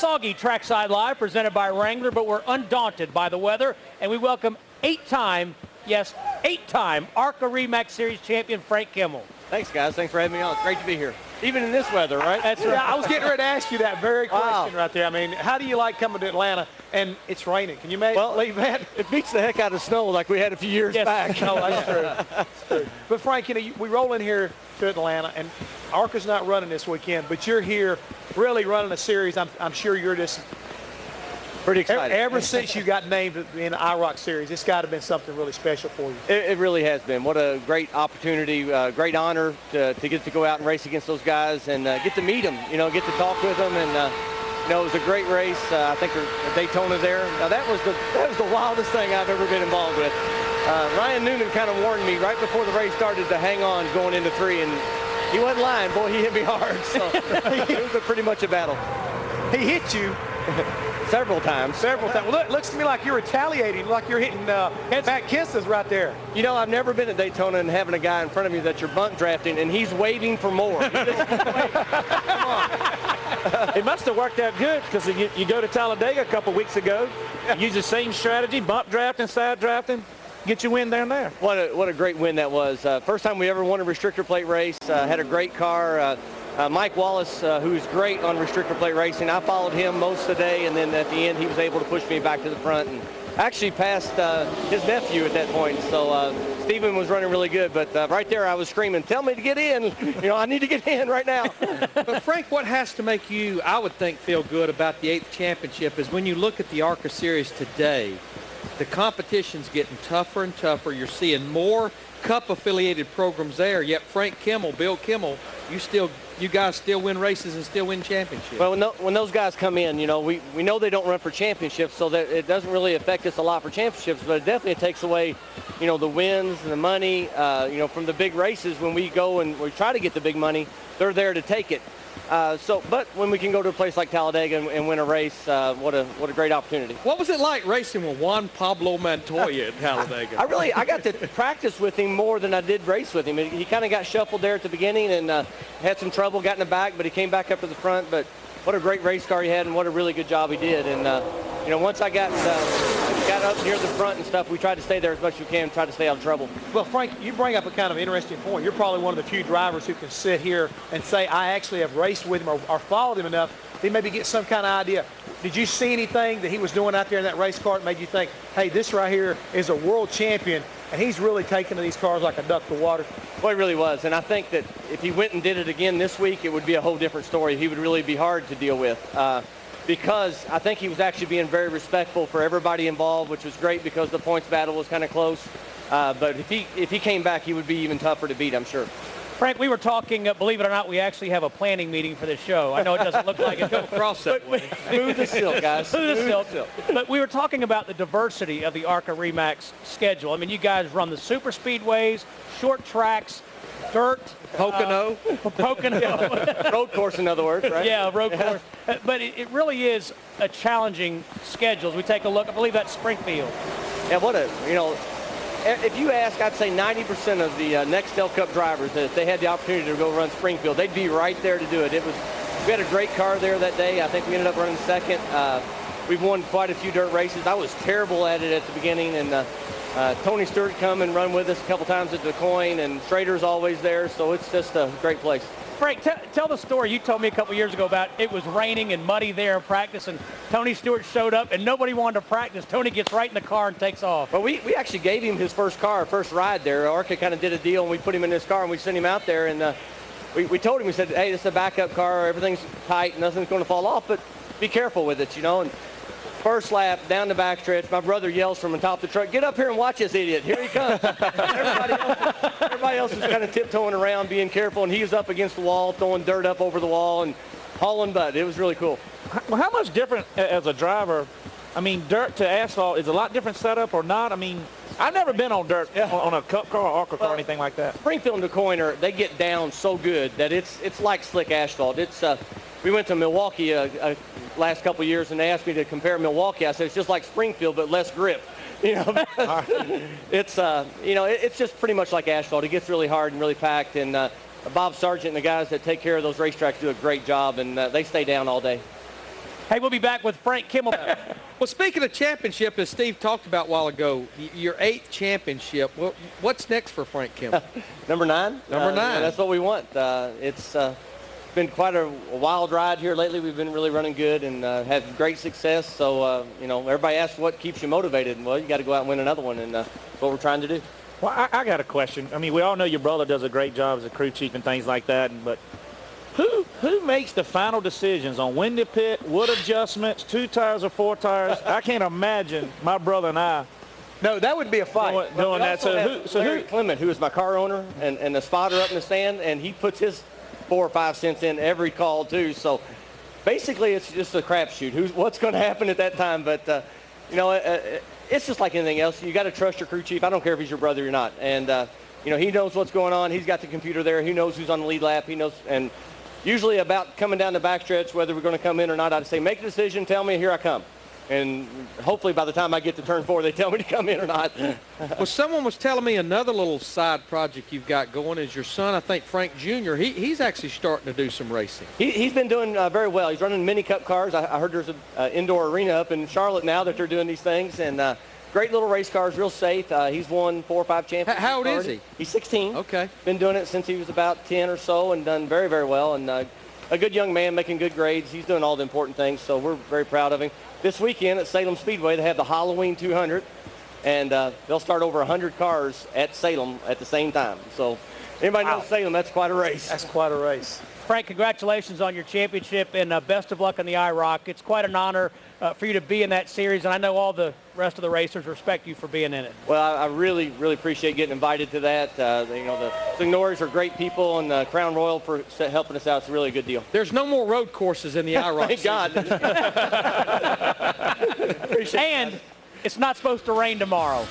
Soggy Trackside Live, presented by Wrangler, but we're undaunted by the weather, and we welcome eight-time ARCA REMAX Series champion Frank Kimmel. Thanks, guys. Thanks for having me on. It's great to be here. Even in this weather, right? That's right. Yeah, I was getting ready to ask you that very question right there. I mean, how do you like coming to Atlanta and it's raining? Can you believe that? It beats the heck out of snow like we had a few years back. No, that's true. That's true. But, Frank, we roll in here to Atlanta, and ARCA's not running this weekend, but you're here really running a series. I'm sure you're just pretty excited. Ever since you got named in the IROC series, it's got to have been something really special for you. It really has been. What a great opportunity, great honor to get to go out and race against those guys and get to meet them, get to talk with them. And, it was a great race. I think Daytona there. Now, that was the wildest thing I've ever been involved with. Ryan Newman kind of warned me right before the race started to hang on going into 3, and he wasn't lying. Boy, he hit me hard. So it was pretty much a battle. He hit you. Several times. Well, it looks to me like you're retaliating, like you're hitting back kisses right there. I've never been at Daytona and having a guy in front of you that you're bunt drafting, and he's waiting for more. Come on. It must have worked out good because you go to Talladega a couple weeks ago, use the same strategy, bump drafting, side drafting, get your win down there. What a great win that was. First time we ever won a restrictor plate race. Had a great car. Mike Wallace, who's great on restrictor plate racing, I followed him most of the day, and then at the end he was able to push me back to the front and actually passed his nephew at that point. So Steven was running really good, but right there I was screaming, tell me to get in. I need to get in right now. But Frank, what has to make you, I would think, feel good about the 8th championship is when you look at the ARCA series today, the competition's getting tougher and tougher. You're seeing more Cup-affiliated programs there, yet Frank Kimmel, Bill Kimmel, you guys still win races and still win championships. Well, when those guys come in, we know they don't run for championships, so that it doesn't really affect us a lot for championships, but it definitely takes away, the wins and the money, from the big races. When we go and we try to get the big money, they're there to take it. But when we can go to a place like Talladega and win a race, what a great opportunity. What was it like racing with Juan Pablo Montoya at Talladega? I got to practice with him more than I did race with him. He kind of got shuffled there at the beginning and had some trouble, got in the back, but he came back up to the front. But what a great race car he had, and what a really good job he did. And once I got up near the front and stuff, we tried to stay there as much as we can, try to stay out of trouble. Well, Frank, you bring up a kind of interesting point. You're probably one of the few drivers who can sit here and say, I actually have raced with him or followed him enough to maybe get some kind of idea. Did you see anything that he was doing out there in that race car that made you think, hey, this right here is a world champion, and he's really taking to these cars like a duck to water? Well, he really was, and I think that if he went and did it again this week, it would be a whole different story. He would really be hard to deal with. Because I think he was actually being very respectful for everybody involved, which was great because the points battle was kind of close. But if he came back, he would be even tougher to beat, I'm sure. Frank, we were talking, believe it or not, we actually have a planning meeting for this show. I know it doesn't look like it. Come across that way. Smooth as silk, guys. Smooth as silk. But we were talking about the diversity of the ARCA REMAX schedule. I mean, you guys run the super speedways, short tracks, dirt. Pocono. Road course, in other words, right? Yeah, road course. But it really is a challenging schedule. As we take a look, I believe that's Springfield. Yeah, if you ask, I'd say 90% of the Nextel Cup drivers, that if they had the opportunity to go run Springfield, they'd be right there to do it. We had a great car there that day. I think we ended up running second. We've won quite a few dirt races. I was terrible at it at the beginning, and Tony Stewart come and run with us a couple times at the Coin, and Schrader's always there, so it's just a great place. Frank, tell the story you told me a couple years ago about it was raining and muddy there in practice, and Tony Stewart showed up, and nobody wanted to practice. Tony gets right in the car and takes off. Well, we actually gave him his first ride there. ARCA kind of did a deal, and we put him in his car, and we sent him out there, and we told him, we said, hey, this is a backup car. Everything's tight. Nothing's going to fall off, but be careful with it, And first lap, down the backstretch, my brother yells from the top of the truck, get up here and watch this idiot. Here he comes. Everybody else was kind of tiptoeing around, being careful, and he was up against the wall, throwing dirt up over the wall and hauling butt. It was really cool. Well, how much different as a driver, dirt to asphalt, is a lot different setup or not? I've never been on dirt on a Cup car or ARCA car or anything like that. Springfield and the Coin, they get down so good that it's like slick asphalt. We went to Milwaukee last couple of years, and they asked me to compare Milwaukee. I said, it's just like Springfield, but less grip. It's just pretty much like asphalt. It gets really hard and really packed, and Bob Sargent and the guys that take care of those racetracks do a great job, and they stay down all day. Hey, we'll be back with Frank Kimmel. Well, speaking of championship, as Steve talked about a while ago, your 8th championship, what's next for Frank Kimmel? Number 9. Number 9. That's what we want. It's been quite a wild ride here lately. We've been really running good and had great success. So, you know, everybody asks what keeps you motivated. Well, you got to go out and win another one, and that's what we're trying to do. Well, I got a question. I mean, we all know your brother does a great job as a crew chief and things like that, but who makes the final decisions on when to pit, what adjustments, 2 tires or 4 tires? I can't imagine my brother and I No, that would be a fight. doing that. So Larry Clement, who is my car owner and the spotter up in the stand, and he puts his 4 or 5 cents in every call too. So basically, it's just a crapshoot. What's going to happen at that time? But you know, it's just like anything else. You got to trust your crew chief. I don't care if he's your brother or not. And you know, he knows what's going on. He's got the computer there. He knows who's on the lead lap. He knows. And usually about coming down the backstretch, whether we're going to come in or not, I'd say, make a decision. Tell me, here I come. And hopefully by the time I get to turn 4, they tell me to come in or not. Well, someone was telling me another little side project you've got going is your son, I think Frank Jr., he's actually starting to do some racing. He's been doing very well. He's running mini cup cars. I heard there's an indoor arena up in Charlotte now that they're doing these things. And great little race cars, real safe. He's won 4 or 5 championships. How old already. is he? He's 16. Okay. Been doing it since he was about 10 or so and done very, very well. And a good young man making good grades. He's doing all the important things, so we're very proud of him. This weekend at Salem Speedway, they have the Halloween 200, and they'll start over 100 cars at Salem at the same time. So anybody knows Salem, that's quite a race. That's quite a race. Frank, congratulations on your championship, and best of luck on the IROC. It's quite an honor for you to be in that series, and I know all the rest of the racers respect you for being in it. Well, I really, really appreciate getting invited to that. You know, the Signoris are great people, and Crown Royal for helping us out. It's really a good deal. There's no more road courses in the IROC. Thank God. And it's not supposed to rain tomorrow.